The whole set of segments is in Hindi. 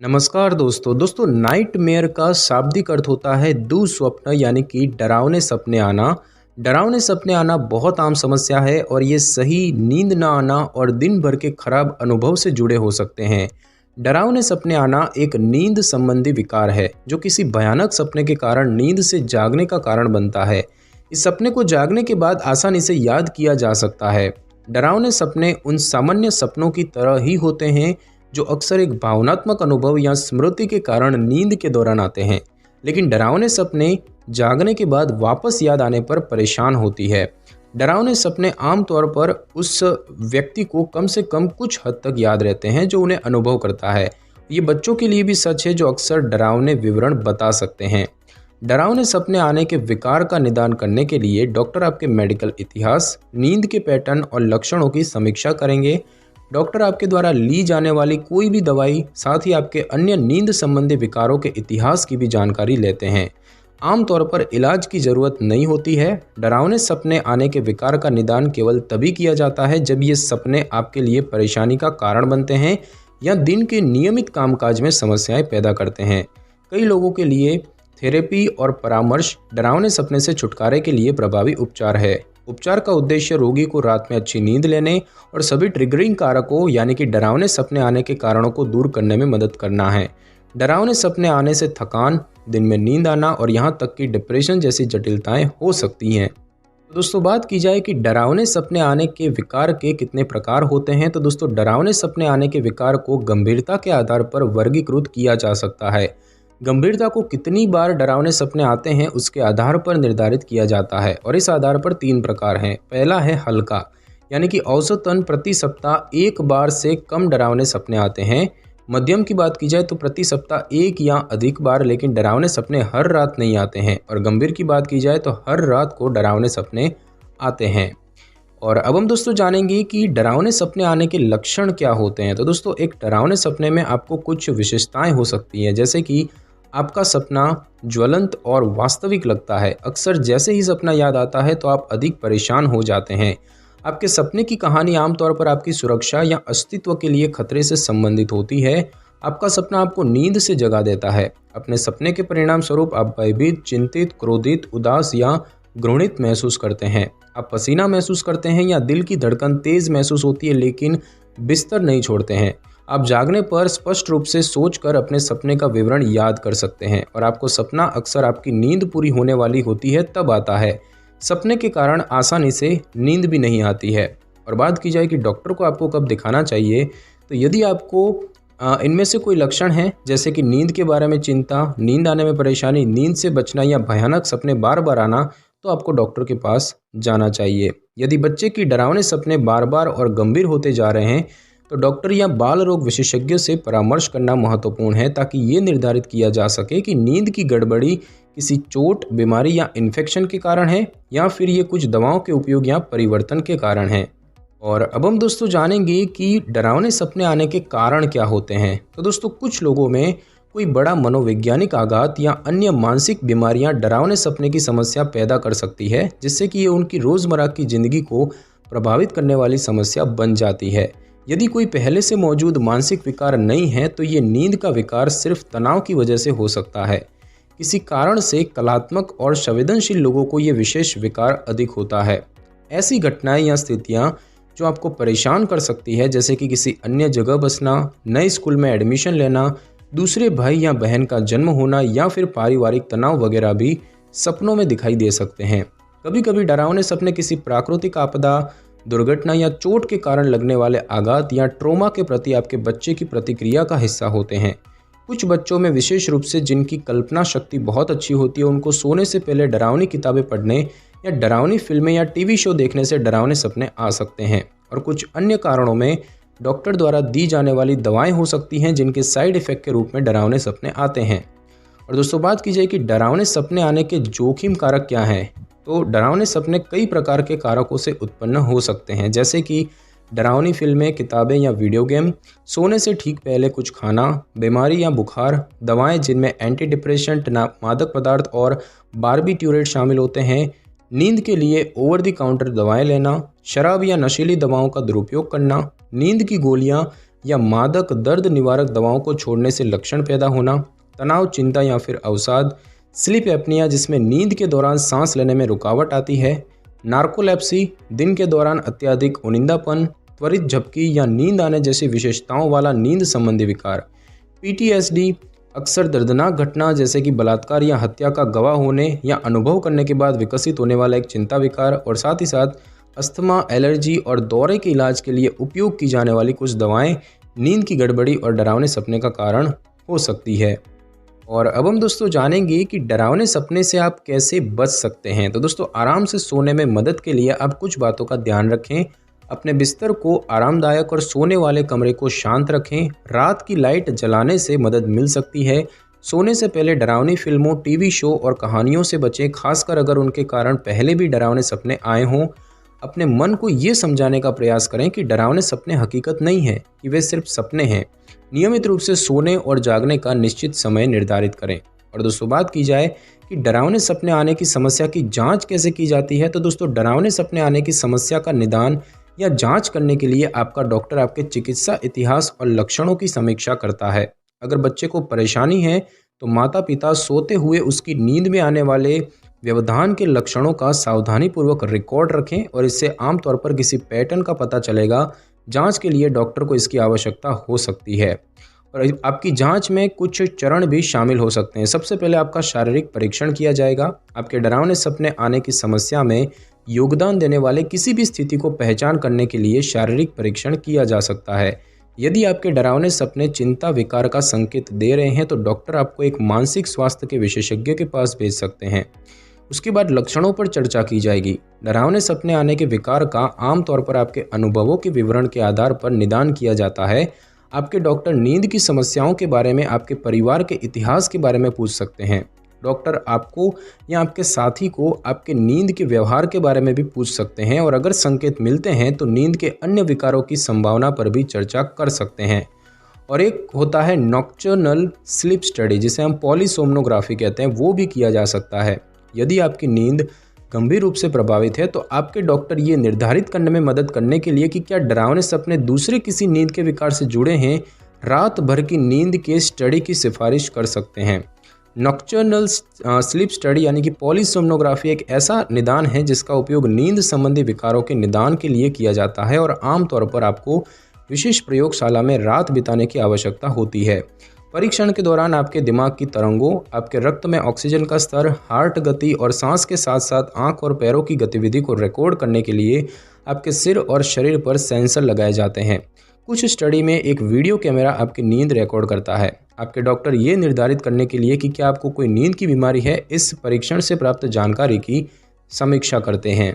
नमस्कार दोस्तों नाइटमेयर का शाब्दिक अर्थ होता है दुःस्वप्न यानी कि डरावने सपने आना। डरावने सपने आना बहुत आम समस्या है और ये सही नींद ना आना और दिन भर के खराब अनुभव से जुड़े हो सकते हैं। डरावने सपने आना एक नींद संबंधी विकार है जो किसी भयानक सपने के कारण नींद से जागने का कारण बनता है। इस सपने को जागने के बाद आसानी से याद किया जा सकता है। डरावने सपने उन सामान्य सपनों की तरह ही होते हैं जो अक्सर एक भावनात्मक अनुभव या स्मृति के कारण नींद के दौरान आते हैं, लेकिन डरावने सपने जागने के बाद वापस याद आने पर परेशान होती है। डरावने सपने आमतौर पर उस व्यक्ति को कम से कम कुछ हद तक याद रहते हैं जो उन्हें अनुभव करता है। ये बच्चों के लिए भी सच है जो अक्सर डरावने विवरण बता सकते हैं। डरावने सपने आने के विकार का निदान करने के लिए डॉक्टर आपके मेडिकल इतिहास, नींद के पैटर्न और लक्षणों की समीक्षा करेंगे। डॉक्टर आपके द्वारा ली जाने वाली कोई भी दवाई, साथ ही आपके अन्य नींद संबंधी विकारों के इतिहास की भी जानकारी लेते हैं। आमतौर पर इलाज की ज़रूरत नहीं होती है। डरावने सपने आने के विकार का निदान केवल तभी किया जाता है जब ये सपने आपके लिए परेशानी का कारण बनते हैं या दिन के नियमित कामकाज में समस्याएं पैदा करते हैं। कई लोगों के लिए थेरेपी और परामर्श डरावने सपने से छुटकारे के लिए प्रभावी उपचार है। उपचार का उद्देश्य रोगी को रात में अच्छी नींद लेने और सभी ट्रिगरिंग कारकों यानी कि डरावने सपने आने के कारणों को दूर करने में मदद करना है। डरावने सपने आने से थकान, दिन में नींद आना और यहाँ तक कि डिप्रेशन जैसी जटिलताएं हो सकती हैं। तो दोस्तों बात की जाए कि डरावने सपने आने के विकार के कितने प्रकार होते हैं, तो दोस्तों डरावने सपने आने के विकार को गंभीरता के आधार पर वर्गीकृत किया जा सकता है। गंभीरता को कितनी बार डरावने सपने आते हैं उसके आधार पर निर्धारित किया जाता है और इस आधार पर 3 प्रकार हैं। पहला है हल्का, यानी कि औसतन प्रति सप्ताह 1 बार से कम डरावने सपने आते हैं। मध्यम की बात की जाए तो प्रति सप्ताह 1 या अधिक बार, लेकिन डरावने सपने हर रात नहीं आते हैं। और गंभीर की बात की जाए तो हर रात को डरावने सपने आते हैं। और अब हम दोस्तों जानेंगे कि डरावने सपने आने के लक्षण क्या होते हैं। तो दोस्तों एक डरावने सपने में आपको कुछ विशेषताएं हो सकती हैं, जैसे कि आपका सपना ज्वलंत और वास्तविक लगता है। अक्सर जैसे ही सपना याद आता है तो आप अधिक परेशान हो जाते हैं। आपके सपने की कहानी आमतौर पर आपकी सुरक्षा या अस्तित्व के लिए खतरे से संबंधित होती है। आपका सपना आपको नींद से जगा देता है। अपने सपने के परिणाम स्वरूप आप भयभीत, चिंतित, क्रोधित, उदास या घृणित महसूस करते हैं। आप पसीना महसूस करते हैं या दिल की धड़कन तेज महसूस होती है, लेकिन बिस्तर नहीं छोड़ते हैं। आप जागने पर स्पष्ट रूप से सोचकर अपने सपने का विवरण याद कर सकते हैं और आपको सपना अक्सर आपकी नींद पूरी होने वाली होती है तब आता है। सपने के कारण आसानी से नींद भी नहीं आती है। और बात की जाए कि डॉक्टर को आपको कब दिखाना चाहिए, तो यदि आपको इनमें से कोई लक्षण हैं, जैसे कि नींद के बारे में चिंता, नींद आने में परेशानी, नींद से बचना या भयानक सपने बार बार आना, तो आपको डॉक्टर के पास जाना चाहिए। यदि बच्चे की डरावने सपने बार बार और गंभीर होते जा रहे हैं तो डॉक्टर या बाल रोग विशेषज्ञ से परामर्श करना महत्वपूर्ण है, ताकि ये निर्धारित किया जा सके कि नींद की गड़बड़ी किसी चोट, बीमारी या इन्फेक्शन के कारण है या फिर ये कुछ दवाओं के उपयोग या परिवर्तन के कारण है। और अब हम दोस्तों जानेंगे कि डरावने सपने आने के कारण क्या होते हैं। तो दोस्तों कुछ लोगों में कोई बड़ा मनोवैज्ञानिक आघात या अन्य मानसिक बीमारियां डरावने सपने की समस्या पैदा कर सकती है, जिससे कि ये उनकी रोज़मर्रा की ज़िंदगी को प्रभावित करने वाली समस्या बन जाती है। यदि कोई पहले से मौजूद मानसिक विकार नहीं है तो ये नींद का विकार सिर्फ तनाव की वजह से हो सकता है। किसी कारण से कलात्मक और संवेदनशील लोगों को ये विशेष विकार अधिक होता है। ऐसी घटनाएं या स्थितियां जो आपको परेशान कर सकती है, जैसे कि किसी अन्य जगह बसना, नए स्कूल में एडमिशन लेना, दूसरे भाई या बहन का जन्म होना या फिर पारिवारिक तनाव वगैरह भी सपनों में दिखाई दे सकते हैं। कभी कभी डरावने सपने किसी प्राकृतिक आपदा, दुर्घटना या चोट के कारण लगने वाले आघात या ट्रॉमा के प्रति आपके बच्चे की प्रतिक्रिया का हिस्सा होते हैं। कुछ बच्चों में विशेष रूप से जिनकी कल्पना शक्ति बहुत अच्छी होती है, उनको सोने से पहले डरावनी किताबें पढ़ने या डरावनी फिल्में या टीवी शो देखने से डरावने सपने आ सकते हैं। और कुछ अन्य कारणों में डॉक्टर द्वारा दी जाने वाली दवाएं हो सकती हैं जिनके साइड इफ़ेक्ट के रूप में डरावने सपने आते हैं। और दोस्तों बात की जाए कि डरावने सपने आने के जोखिम कारक क्या हैं, तो डरावने सपने कई प्रकार के कारकों से उत्पन्न हो सकते हैं, जैसे कि डरावनी फिल्में, किताबें या वीडियो गेम, सोने से ठीक पहले कुछ खाना, बीमारी या बुखार, दवाएं जिनमें एंटी डिप्रेसेंट, मादक पदार्थ और बारबिट्यूरेट शामिल होते हैं, नींद के लिए ओवर द काउंटर दवाएं लेना, शराब या नशीली दवाओं का दुरुपयोग करना, नींद की गोलियां या मादक दर्द निवारक दवाओं को छोड़ने से लक्षण पैदा होना, तनाव, चिंता या फिर अवसाद, स्लीप एपनिया जिसमें नींद के दौरान सांस लेने में रुकावट आती है, नार्कोलेप्सी, दिन के दौरान अत्यधिक उनिंदापन, त्वरित झपकी या नींद आने जैसी विशेषताओं वाला नींद संबंधी विकार, पीटीएसडी, अक्सर दर्दनाक घटना जैसे कि बलात्कार या हत्या का गवाह होने या अनुभव करने के बाद विकसित होने वाला एक चिंता विकार, और साथ ही साथ अस्थमा, एलर्जी और दौरे के इलाज के लिए उपयोग की जाने वाली कुछ दवाएं नींद की गड़बड़ी और डरावने सपने का कारण हो सकती है। और अब हम दोस्तों जानेंगे कि डरावने सपने से आप कैसे बच सकते हैं। तो दोस्तों आराम से सोने में मदद के लिए आप कुछ बातों का ध्यान रखें। अपने बिस्तर को आरामदायक और सोने वाले कमरे को शांत रखें। रात की लाइट जलाने से मदद मिल सकती है। सोने से पहले डरावनी फिल्मों, टीवी शो और कहानियों से बचें, खासकर अगर उनके कारण पहले भी डरावने सपने आए हों। अपने मन को ये समझाने का प्रयास करें कि डरावने सपने हकीकत नहीं है, कि वे सिर्फ सपने हैं। नियमित रूप से सोने और जागने का निश्चित समय निर्धारित करें। और दोस्तों बात की जाए कि डरावने सपने आने की समस्या की जांच कैसे की जाती है, तो दोस्तों डरावने सपने आने की समस्या का निदान या जांच करने के लिए आपका डॉक्टर आपके चिकित्सा इतिहास और लक्षणों की समीक्षा करता है। अगर बच्चे को परेशानी है तो माता पिता सोते हुए उसकी नींद में आने वाले व्यवधान के लक्षणों का सावधानीपूर्वक रिकॉर्ड रखें, और इससे आमतौर पर किसी पैटर्न का पता चलेगा। जांच के लिए डॉक्टर को इसकी आवश्यकता हो सकती है, और आपकी जांच में कुछ चरण भी शामिल हो सकते हैं। सबसे पहले आपका शारीरिक परीक्षण किया जाएगा। आपके डरावने सपने आने की समस्या में योगदान देने वाले किसी भी स्थिति को पहचान करने के लिए शारीरिक परीक्षण किया जा सकता है। यदि आपके डरावने सपने चिंता विकार का संकेत दे रहे हैं तो डॉक्टर आपको एक मानसिक स्वास्थ्य के विशेषज्ञ के पास भेज सकते हैं। उसके बाद लक्षणों पर चर्चा की जाएगी। डरावने सपने आने के विकार का आमतौर पर आपके अनुभवों के विवरण के आधार पर निदान किया जाता है। आपके डॉक्टर नींद की समस्याओं के बारे में, आपके परिवार के इतिहास के बारे में पूछ सकते हैं। डॉक्टर आपको या आपके साथी को आपके नींद के व्यवहार के बारे में भी पूछ सकते हैं, और अगर संकेत मिलते हैं तो नींद के अन्य विकारों की संभावना पर भी चर्चा कर सकते हैं। और एक होता है नॉक्टर्नल स्लीप स्टडी, जिसे हम पॉलीसोम्नोग्राफी कहते हैं, वो भी किया जा सकता है। यदि आपकी नींद गंभीर रूप से प्रभावित है तो आपके डॉक्टर ये निर्धारित करने में मदद करने के लिए कि क्या डरावने सपने दूसरे किसी नींद के विकार से जुड़े हैं, रात भर की नींद के स्टडी की सिफारिश कर सकते हैं। नॉक्टर्नल स्लीप स्टडी यानी कि पॉलीसोम्नोग्राफी एक ऐसा निदान है जिसका उपयोग नींद संबंधी विकारों के निदान के लिए किया जाता है, और आमतौर पर आपको विशेष प्रयोगशाला में रात बिताने की आवश्यकता होती है। परीक्षण के दौरान आपके दिमाग की तरंगों, आपके रक्त में ऑक्सीजन का स्तर, हार्ट गति और सांस के साथ साथ आंख और पैरों की गतिविधि को रिकॉर्ड करने के लिए आपके सिर और शरीर पर सेंसर लगाए जाते हैं। कुछ स्टडी में एक वीडियो कैमरा आपकी नींद रिकॉर्ड करता है। आपके डॉक्टर ये निर्धारित करने के लिए कि क्या आपको कोई नींद की बीमारी है, इस परीक्षण से प्राप्त जानकारी की समीक्षा करते हैं।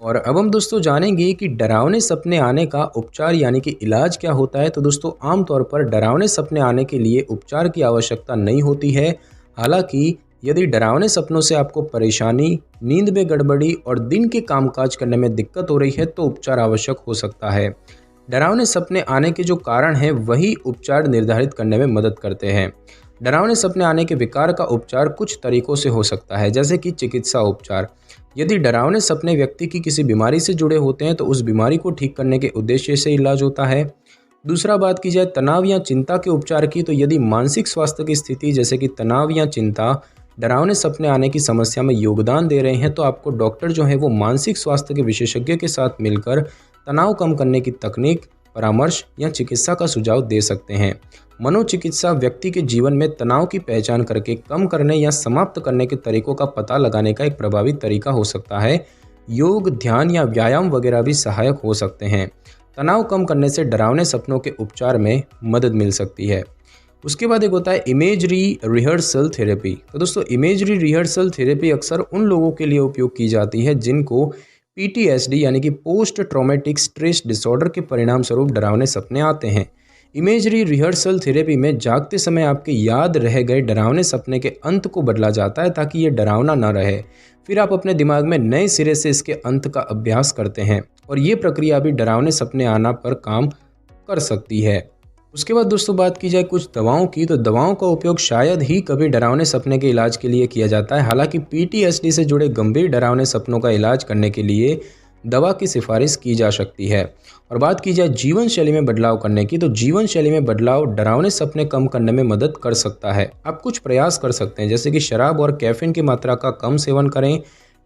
और अब हम दोस्तों जानेंगे कि डरावने सपने आने का उपचार यानी कि इलाज क्या होता है। तो दोस्तों आमतौर पर डरावने सपने आने के लिए उपचार की आवश्यकता नहीं होती है। हालांकि यदि डरावने सपनों से आपको परेशानी, नींद में गड़बड़ी और दिन के कामकाज करने में दिक्कत हो रही है तो उपचार आवश्यक हो सकता है। डरावने सपने आने के जो कारण हैं वही उपचार निर्धारित करने में मदद करते हैं। डरावने सपने आने के विकार का उपचार कुछ तरीकों से हो सकता है, जैसे कि चिकित्सा उपचार। यदि डरावने सपने व्यक्ति की किसी बीमारी से जुड़े होते हैं तो उस बीमारी को ठीक करने के उद्देश्य से इलाज होता है। दूसरा बात की जाए तनाव या चिंता के उपचार की, तो यदि मानसिक स्वास्थ्य की स्थिति जैसे कि तनाव या चिंता डरावने सपने आने की समस्या में योगदान दे रहे हैं तो आपको डॉक्टर जो है वो मानसिक स्वास्थ्य के विशेषज्ञ के साथ मिलकर तनाव कम करने की तकनीक, परामर्श या चिकित्सा का सुझाव दे सकते हैं। मनोचिकित्सा व्यक्ति के जीवन में तनाव की पहचान करके कम करने या समाप्त करने के तरीकों का पता लगाने का एक प्रभावी तरीका हो सकता है। योग, ध्यान या व्यायाम वगैरह भी सहायक हो सकते हैं। तनाव कम करने से डरावने सपनों के उपचार में मदद मिल सकती है। उसके बाद एक होता है इमेजरी रिहर्सल थेरेपी। तो दोस्तों इमेजरी रिहर्सल थेरेपी अक्सर उन लोगों के लिए उपयोग की जाती है जिनको पीटीएसडी यानी कि पोस्ट ट्रॉमेटिक स्ट्रेस डिसऑर्डर के परिणाम स्वरूप डरावने सपने आते हैं। इमेजरी रिहर्सल थेरेपी में जागते समय आपके याद रह गए डरावने सपने के अंत को बदला जाता है ताकि ये डरावना न रहे। फिर आप अपने दिमाग में नए सिरे से इसके अंत का अभ्यास करते हैं और ये प्रक्रिया भी डरावने सपने आना पर काम कर सकती है। उसके बाद दोस्तों बात की जाए कुछ दवाओं की, तो दवाओं का उपयोग शायद ही कभी डरावने सपने के इलाज के लिए किया जाता है। हालांकि पीटीएसडी से जुड़े गंभीर डरावने सपनों का इलाज करने के लिए दवा की सिफारिश की जा सकती है। और बात की जाए जीवन शैली में बदलाव करने की, तो जीवन शैली में बदलाव डरावने सपने कम करने में मदद कर सकता है। आप कुछ प्रयास कर सकते हैं, जैसे कि शराब और कैफीन की मात्रा का कम सेवन करें,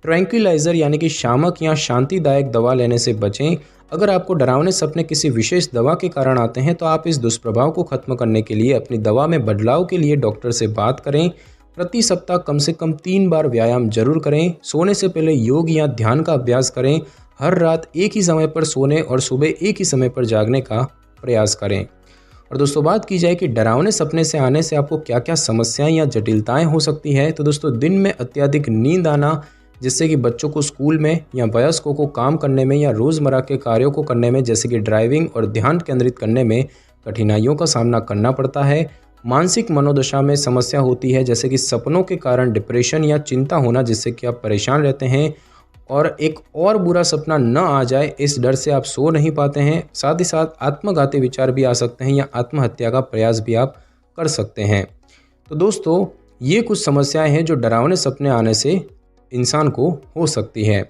ट्रैंक्विलाइजर यानी कि शामक या शांतिदायक दवा लेने से बचें। अगर आपको डरावने सपने किसी विशेष दवा के कारण आते हैं तो आप इस दुष्प्रभाव को खत्म करने के लिए अपनी दवा में बदलाव के लिए डॉक्टर से बात करें। प्रति सप्ताह कम से कम 3 बार व्यायाम जरूर करें। सोने से पहले योग या ध्यान का अभ्यास करें। हर रात एक ही समय पर सोने और सुबह एक ही समय पर जागने का प्रयास करें। और दोस्तों बात की जाए कि डरावने सपने से आने से आपको क्या क्या समस्याएं या जटिलताएं हो सकती है, तो दोस्तों दिन में अत्यधिक नींद आना, जिससे कि बच्चों को स्कूल में या वयस्कों को काम करने में या रोज़मर्रा के कार्यों को करने में, जैसे कि ड्राइविंग और ध्यान केंद्रित करने में कठिनाइयों का सामना करना पड़ता है। मानसिक मनोदशा में समस्या होती है, जैसे कि सपनों के कारण डिप्रेशन या चिंता होना, जिससे कि आप परेशान रहते हैं और एक और बुरा सपना न आ जाए इस डर से आप सो नहीं पाते हैं। साथ ही साथ आत्मघाती विचार भी आ सकते हैं या आत्महत्या का प्रयास भी आप कर सकते हैं। तो दोस्तों ये कुछ समस्याएं हैं जो डरावने सपने आने से इंसान को हो सकती है।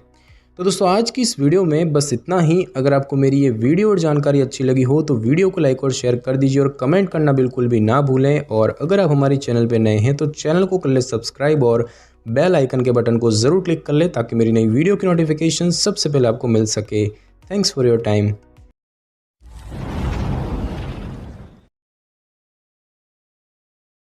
तो दोस्तों आज की इस वीडियो में बस इतना ही। अगर आपको मेरी ये वीडियो और जानकारी अच्छी लगी हो तो वीडियो को लाइक और शेयर कर दीजिए और कमेंट करना बिल्कुल भी ना भूलें। और अगर आप हमारे चैनल पर नए हैं तो चैनल को कर ले सब्सक्राइब और बेल आइकन के बटन को ज़रूर क्लिक कर ले, ताकि मेरी नई वीडियो की नोटिफिकेशन सबसे पहले आपको मिल सके। Thanks for your time.